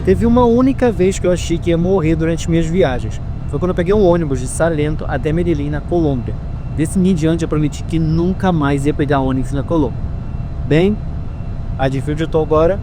Teve uma única vez que eu achei que ia morrer durante minhas viagens. Foi quando eu peguei um ônibus de Salento até Medellín, na Colômbia. Desse em diante eu prometi que nunca mais ia pegar ônibus na Colômbia. Bem, adivinha onde eu tô agora?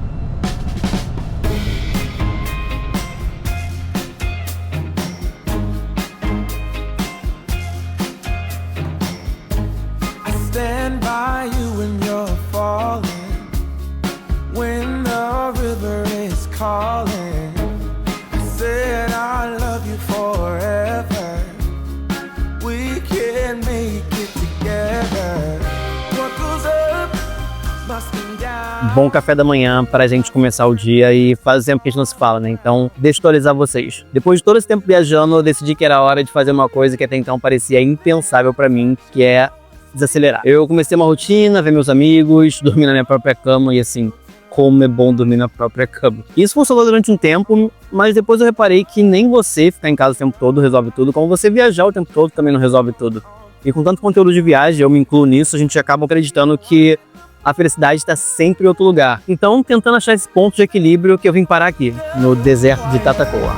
Bom café da manhã para a gente começar o dia e faz tempo que a gente não se fala, né? Então, deixa eu atualizar vocês. Depois de todo esse tempo viajando, eu decidi que era hora de fazer uma coisa que até então parecia impensável para mim, que é desacelerar. Eu comecei uma rotina, ver meus amigos, dormir na minha própria cama e assim, como é bom dormir na própria cama. Isso funcionou durante um tempo, mas depois eu reparei que nem você ficar em casa o tempo todo resolve tudo, como você viajar o tempo todo também não resolve tudo. E com tanto conteúdo de viagem, eu me incluo nisso, a gente acaba acreditando que a felicidade está sempre em outro lugar. Então, tentando achar esse ponto de equilíbrio que eu vim parar aqui, no deserto de Tatacoa.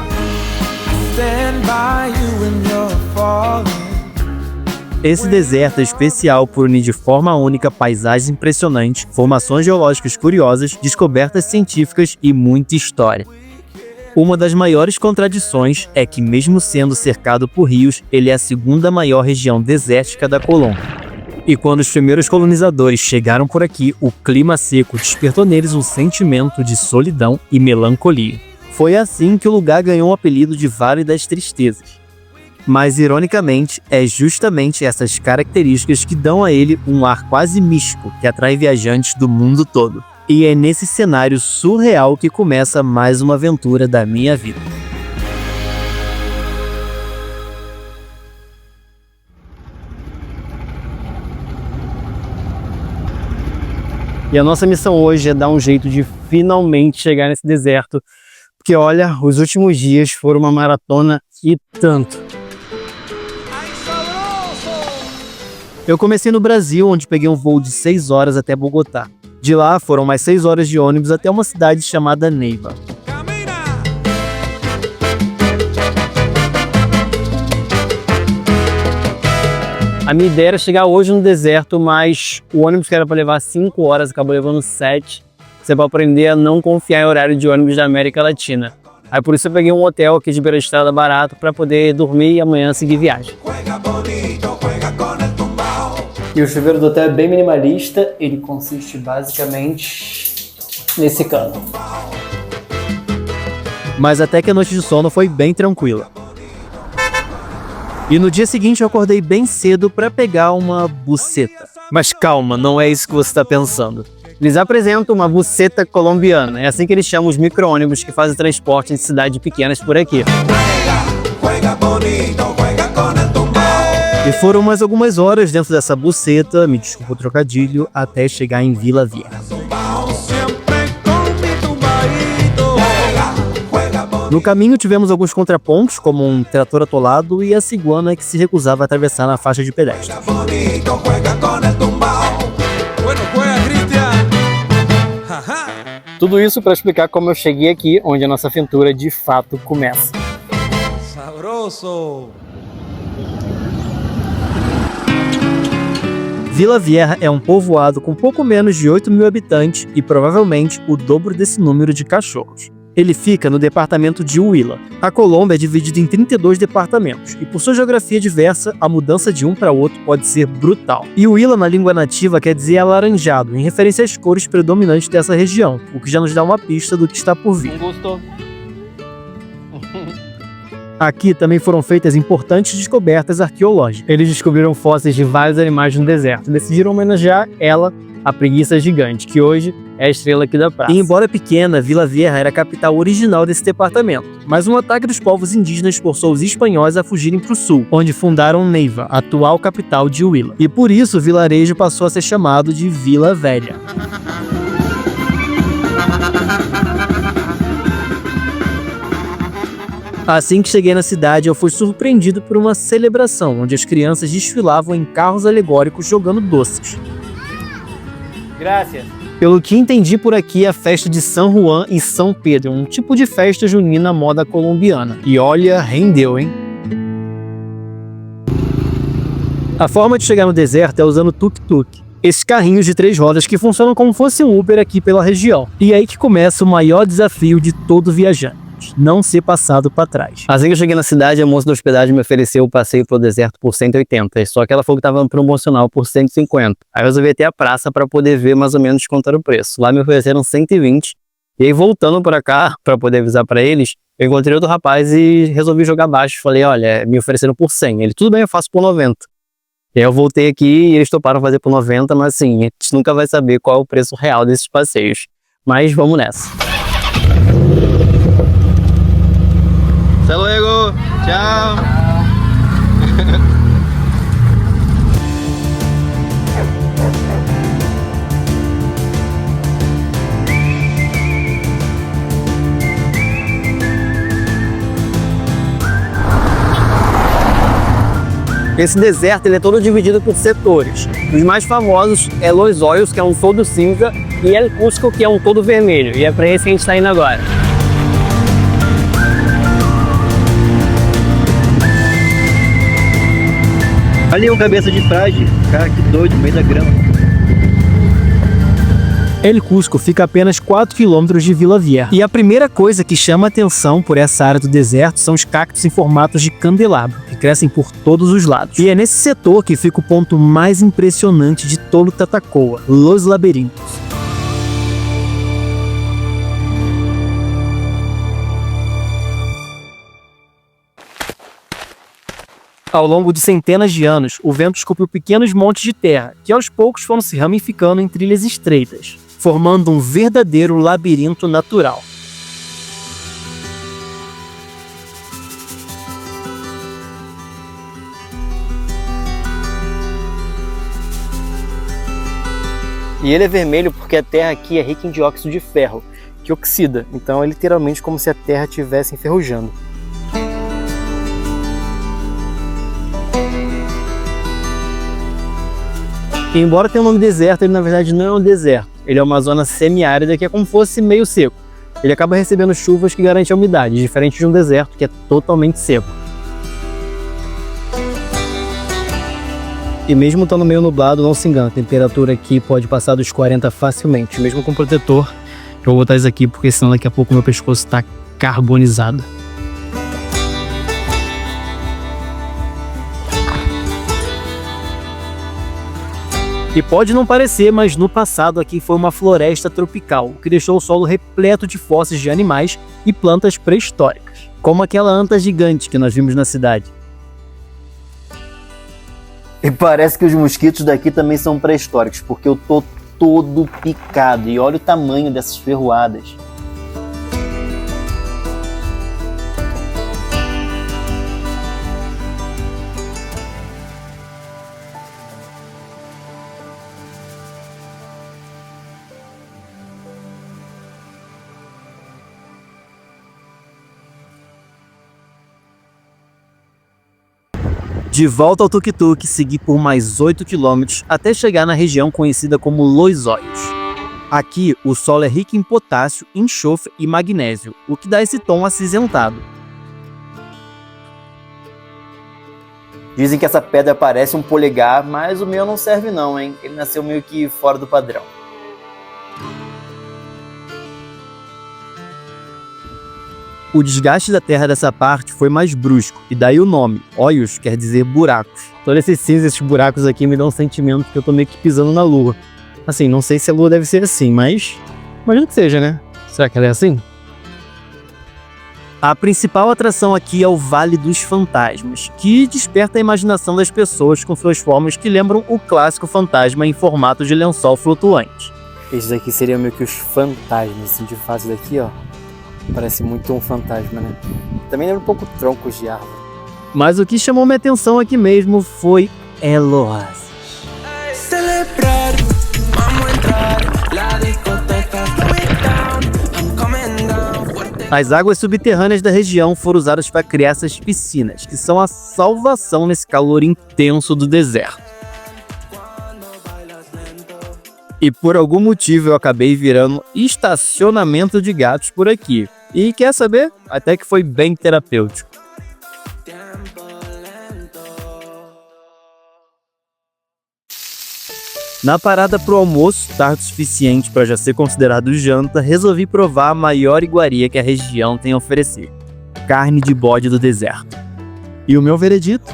Esse deserto é especial por unir de forma única paisagens impressionantes, formações geológicas curiosas, descobertas científicas e muita história. Uma das maiores contradições é que, mesmo sendo cercado por rios, ele é a segunda maior região desértica da Colômbia. E quando os primeiros colonizadores chegaram por aqui, o clima seco despertou neles um sentimento de solidão e melancolia. Foi assim que o lugar ganhou o apelido de Vale das Tristezas. Mas, ironicamente, é justamente essas características que dão a ele um ar quase místico que atrai viajantes do mundo todo. E é nesse cenário surreal que começa mais uma aventura da minha vida. E a nossa missão hoje é dar um jeito de finalmente chegar nesse deserto, porque olha, os últimos dias foram uma maratona e tanto. Eu comecei no Brasil, onde peguei um voo de 6 horas até Bogotá. De lá foram mais 6 horas de ônibus até uma cidade chamada Neiva. A minha ideia era chegar hoje no deserto, mas o ônibus que era para levar 5 horas acabou levando 7. Você vai aprender a não confiar em horário de ônibus da América Latina. Aí por isso eu peguei um hotel aqui de beira de estrada barato para poder dormir e amanhã seguir viagem. E o chuveiro do hotel é bem minimalista, ele consiste basicamente nesse cano. Mas até que a noite de sono foi bem tranquila. E no dia seguinte eu acordei bem cedo para pegar uma buceta. Mas calma, não é isso que você está pensando. Eles apresentam uma buceta colombiana, é assim que eles chamam os micro-ônibus que fazem transporte em cidades pequenas por aqui. E foram mais algumas horas dentro dessa buceta, me desculpa o trocadilho, até chegar em Vila Vieja. No caminho tivemos alguns contrapontos, como um trator atolado e a ciguana que se recusava a atravessar na faixa de pedestre. Tudo isso para explicar como eu cheguei aqui, onde a nossa aventura de fato começa. Sabroso! Vila Vieja é um povoado com pouco menos de 8.000 habitantes e provavelmente o dobro desse número de cachorros. Ele fica no departamento de Huila. A Colômbia é dividida em 32 departamentos, e por sua geografia diversa, a mudança de um para outro pode ser brutal. E Huila na língua nativa quer dizer alaranjado, em referência às cores predominantes dessa região, o que já nos dá uma pista do que está por vir. Aqui também foram feitas importantes descobertas arqueológicas. Eles descobriram fósseis de vários animais no deserto e decidiram homenagear ela, a preguiça gigante, que hoje é a estrela aqui da praça. E embora pequena, Vila Vieja era a capital original desse departamento, mas um ataque dos povos indígenas forçou os espanhóis a fugirem para o sul, onde fundaram Neiva, a atual capital de Huila. E por isso o vilarejo passou a ser chamado de Vila Velha. Assim que cheguei na cidade, eu fui surpreendido por uma celebração, onde as crianças desfilavam em carros alegóricos jogando doces. Graças. Pelo que entendi por aqui, é a festa de São Juan e São Pedro, um tipo de festa junina à moda colombiana. E olha, rendeu, hein? A forma de chegar no deserto é usando tuk-tuk. Esses carrinhos de 3 rodas que funcionam como fosse um Uber aqui pela região. E é aí que começa o maior desafio de todo viajante: não ser passado para trás. Assim que eu cheguei na cidade, a moça da hospedagem me ofereceu o passeio pelo deserto por 180, só que ela falou que estava promocional por 150. Aí eu resolvi até a praça para poder ver mais ou menos quanto era o preço. Lá me ofereceram 120. E aí, voltando para cá, para poder avisar para eles, eu encontrei outro rapaz e resolvi jogar baixo. Falei, olha, me ofereceram por 100. Ele, tudo bem, eu faço por 90. E aí eu voltei aqui e eles toparam fazer por 90, mas assim, a gente nunca vai saber qual é o preço real desses passeios. Mas vamos nessa. Hasta luego! Tchau! Esse deserto ele é todo dividido por setores. Os mais famosos é Los Hoyos, que é um todo cinza, e El Cusco, que é um todo vermelho. E é para esse que a gente está indo agora. Ali um cabeça de frade. Cara, que doido, no meio da grama. El Cusco fica a apenas 4 km de Vila Vieja. E a primeira coisa que chama a atenção por essa área do deserto são os cactos em formatos de candelabro, que crescem por todos os lados. E é nesse setor que fica o ponto mais impressionante de todo o Tatacoa, Los Laberintos. Ao longo de centenas de anos, o vento esculpiu pequenos montes de terra, que aos poucos foram se ramificando em trilhas estreitas, formando um verdadeiro labirinto natural. E ele é vermelho porque a terra aqui é rica em dióxido de ferro, que oxida, então é literalmente como se a terra estivesse enferrujando. E embora tenha o nome deserto, ele na verdade não é um deserto. Ele é uma zona semiárida que é como se fosse meio seco. Ele acaba recebendo chuvas que garantem a umidade, diferente de um deserto que é totalmente seco. E mesmo estando meio nublado, não se engana, a temperatura aqui pode passar dos 40 facilmente, mesmo com protetor. Eu vou botar isso aqui porque senão daqui a pouco meu pescoço está carbonizado. E pode não parecer, mas no passado aqui foi uma floresta tropical, o que deixou o solo repleto de fósseis de animais e plantas pré-históricas, como aquela anta gigante que nós vimos na cidade. E parece que os mosquitos daqui também são pré-históricos, porque eu tô todo picado e olha o tamanho dessas ferroadas. De volta ao tuk-tuk, segui por mais 8 km até chegar na região conhecida como Los Hoyos. Aqui, o solo é rico em potássio, enxofre e magnésio, o que dá esse tom acinzentado. Dizem que essa pedra parece um polegar, mas o meu não serve não, hein? Ele nasceu meio que fora do padrão. O desgaste da terra dessa parte foi mais brusco, e daí o nome, Hoyos, quer dizer buracos. Todos esses cinzas, esses buracos aqui me dão um sentimento que eu tô meio que pisando na lua. Assim, não sei se a lua deve ser assim, mas imagino que seja, né? Será que ela é assim? A principal atração aqui é o Vale dos Fantasmas, que desperta a imaginação das pessoas com suas formas que lembram o clássico fantasma em formato de lençol flutuante. Esses aqui seriam meio que os fantasmas, assim, de face daqui, ó. Parece muito um fantasma, né? Também lembra um pouco troncos de árvore. Mas o que chamou minha atenção aqui mesmo foi El Oasis. As águas subterrâneas da região foram usadas para criar essas piscinas, que são a salvação nesse calor intenso do deserto. E por algum motivo eu acabei virando estacionamento de gatos por aqui. E quer saber? Até que foi bem terapêutico. Na parada pro almoço, tarde o suficiente para já ser considerado janta, resolvi provar a maior iguaria que a região tem a oferecer: carne de bode do deserto. E o meu veredito?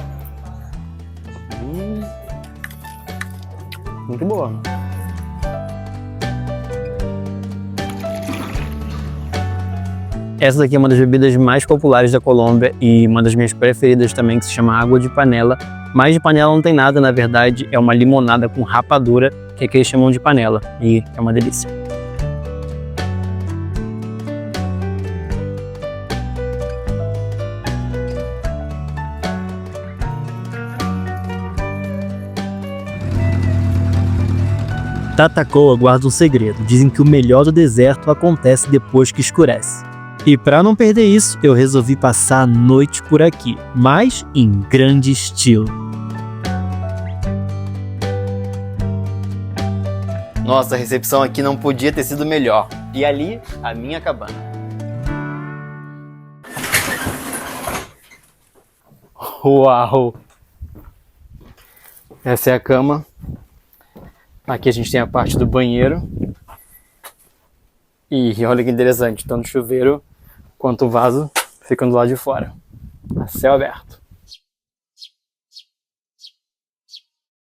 Muito boa. Essa daqui é uma das bebidas mais populares da Colômbia e uma das minhas preferidas também, que se chama água de panela. Mas de panela não tem nada, na verdade é uma limonada com rapadura, que é que eles chamam de panela, e é uma delícia. Tatacoa guarda um segredo. Dizem que o melhor do deserto acontece depois que escurece. E para não perder isso, eu resolvi passar a noite por aqui, mas em grande estilo. Nossa, a recepção aqui não podia ter sido melhor. E ali, a minha cabana. Uau! Essa é a cama. Aqui a gente tem a parte do banheiro. E olha que interessante, tanto o chuveiro quanto o vaso ficam do lado de fora, a céu aberto.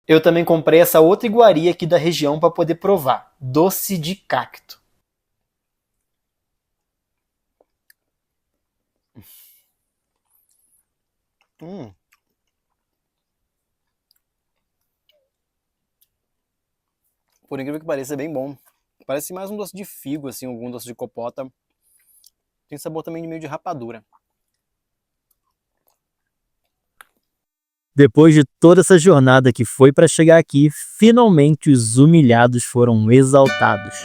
Eu também comprei essa outra iguaria aqui da região para poder provar, doce de cacto. Por incrível que pareça, é bem bom. Parece mais um doce de figo, assim, algum doce de compota. Tem sabor também de meio de rapadura. Depois de toda essa jornada que foi para chegar aqui, finalmente os humilhados foram exaltados.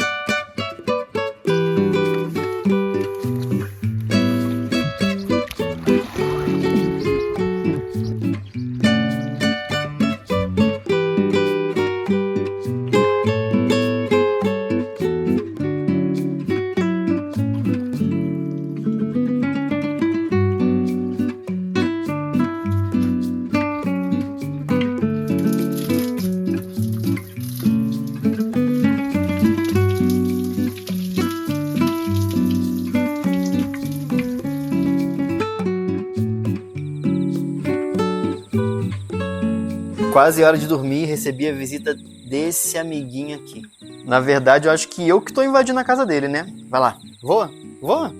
Quase hora de dormir, recebi a visita desse amiguinho aqui. Na verdade, eu acho que eu que tô invadindo a casa dele, né? Vai lá, voa, voa.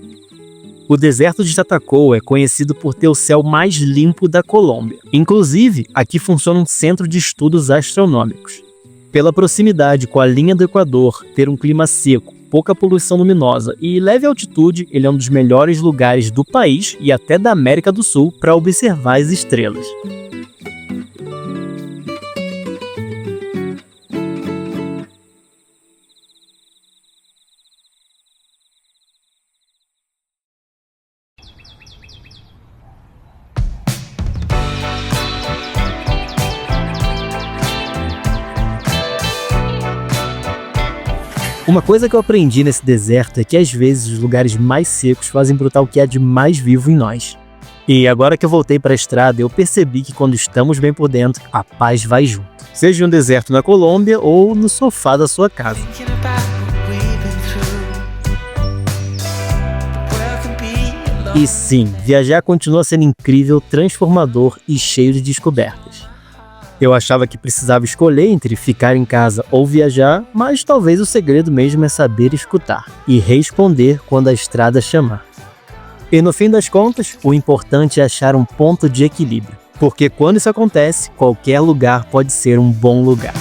O deserto de Tatacoa é conhecido por ter o céu mais limpo da Colômbia. Inclusive, aqui funciona um centro de estudos astronômicos. Pela proximidade com a linha do Equador, ter um clima seco, pouca poluição luminosa e leve altitude, ele é um dos melhores lugares do país e até da América do Sul para observar as estrelas. Uma coisa que eu aprendi nesse deserto é que às vezes os lugares mais secos fazem brotar o que há de mais vivo em nós. E agora que eu voltei para a estrada, eu percebi que quando estamos bem por dentro, a paz vai junto. Seja um deserto na Colômbia ou no sofá da sua casa. E sim, viajar continua sendo incrível, transformador e cheio de descobertas. Eu achava que precisava escolher entre ficar em casa ou viajar, mas talvez o segredo mesmo é saber escutar e responder quando a estrada chamar. E no fim das contas, o importante é achar um ponto de equilíbrio, porque quando isso acontece, qualquer lugar pode ser um bom lugar.